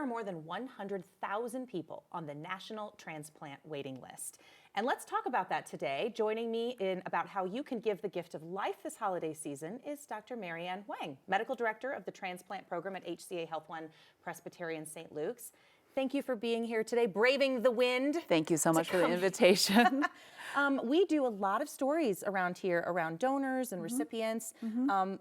are more than 100,000 people on the national transplant waiting list. And let's talk about that today. Joining me in about how you can give the gift of life this holiday season is Dr. Marianne Huang, Medical Director of the Transplant Program at HCA Health One Presbyterian St. Luke's. Thank you for being here today, braving the wind. Thank you so much for the invitation. We do a lot of stories around here around donors and recipients.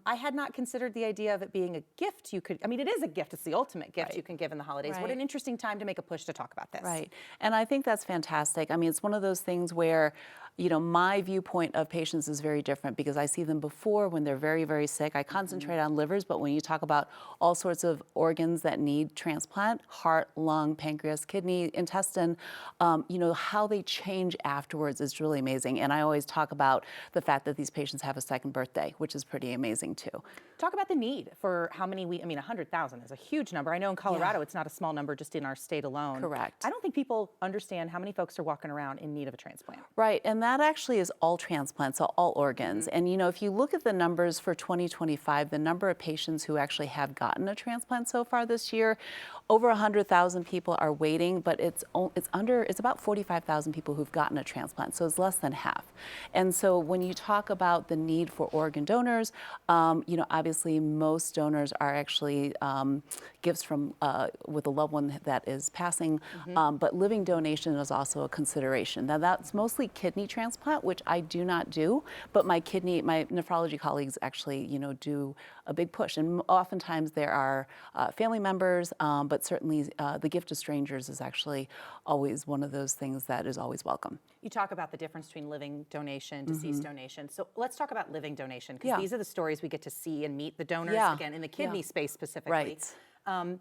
I had not considered the idea of it being a gift you could, I mean, it is a gift. It's the ultimate gift you can give in the holidays. What an interesting time to make a push to talk about this. Right. And I think that's fantastic. I mean, it's one of those things where, you know, my viewpoint of patients is very different because I see them before when they're very, very sick. I concentrate on livers, but when you talk about all sorts of organs that need transplant, heart, lung, pancreas, kidney, intestine, you know, how they change afterwards is really amazing. And I always talk about the fact that these patients have a second birthday, which is pretty amazing too. Talk about the need for how many I mean, 100,000 is a huge number. I know in Colorado it's not a small number just in our state alone. Correct. I don't think people understand how many folks are walking around in need of a transplant. Right, and that actually is all transplants, so all organs. And you know, if you look at the numbers for 2025, the number of patients who actually have gotten a transplant so far this year, over 100,000 people are waiting, but it's about 45,000 people who've gotten a transplant, so it's less than half. And so when you talk about the need for organ donors, you know, obviously most donors are actually gifts from with a loved one that is passing, but living donation is also a consideration. Now that's mostly kidney transplant, which I do not do, but my nephrology colleagues actually, you know, do a big push. And oftentimes there are family members, but certainly the gift of strangers is actually always one of those things that is always welcome. You talk about the difference between living donation, deceased donation. So let's talk about living donation, because these are the stories we get to see and meet the donors, again, in the kidney space specifically. Right.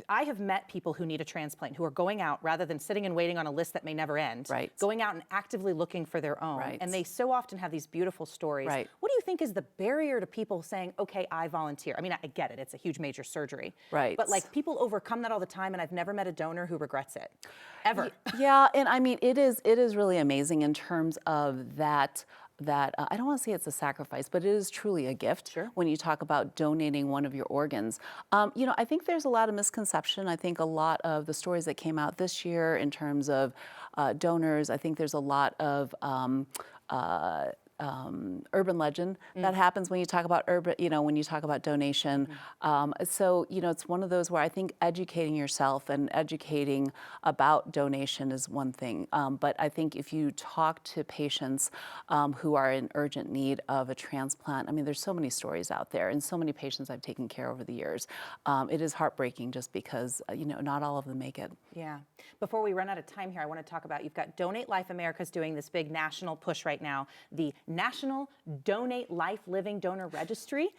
I have met people who need a transplant who are going out rather than sitting and waiting on a list that may never end, going out and actively looking for their own. And they so often have these beautiful stories. What do you think is the barrier to people saying, okay, I volunteer? I mean, I get it. It's a huge major surgery. But like people overcome that all the time, and I've never met a donor who regrets it, ever. Yeah, and I mean, it is really amazing in terms of that I don't want to say it's a sacrifice, but it is truly a gift when you talk about donating one of your organs. You know, I think there's a lot of misconception. I think a lot of the stories that came out this year in terms of donors, I think there's a lot of urban legend that happens when you talk about when you talk about donation. So, you know, it's one of those where I think educating yourself and educating about donation is one thing. But I think if you talk to patients who are in urgent need of a transplant, I mean, there's so many stories out there and so many patients I've taken care of over the years. It is heartbreaking just because, you know, not all of them make it. Yeah. Before we run out of time here, I want to talk about, you've got Donate Life America's doing this big national push right now, the National Donate Life Living Donor Registry.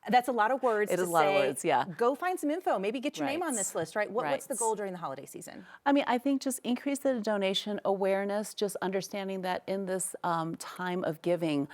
That's a lot of words to say. It is a lot of words, yeah. Go find some info, maybe get your name on this list, right? What's the goal during the holiday season? I mean, I think just increase the donation awareness, just understanding that in this time of giving,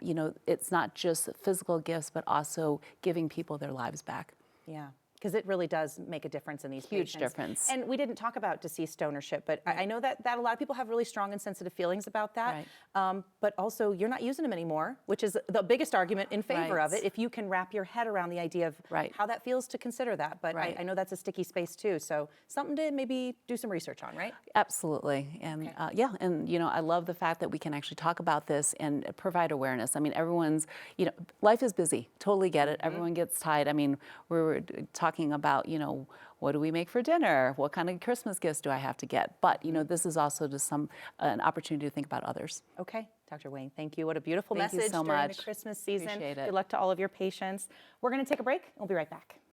you know, it's not just physical gifts, but also giving people their lives back. Yeah. Because it really does make a difference in these patients. Huge difference. And we didn't talk about deceased ownership, but I know that a lot of people have really strong and sensitive feelings about that. But also, you're not using them anymore, which is the biggest argument in favor of it, if you can wrap your head around the idea of how that feels to consider that. But I know that's a sticky space too, so something to maybe do some research on, right? Absolutely. And yeah, and you know, I love the fact that we can actually talk about this and provide awareness. I mean, everyone's, you know, life is busy, totally get it. Everyone gets tired. I mean, we were talking about, you know, what do we make for dinner? What kind of Christmas gifts do I have to get? But, you know, this is also just an opportunity to think about others. Okay. Dr. Huang, thank you. What a beautiful message during the Christmas season. Appreciate it. Good luck to all of your patients. We're going to take a break. We'll be right back.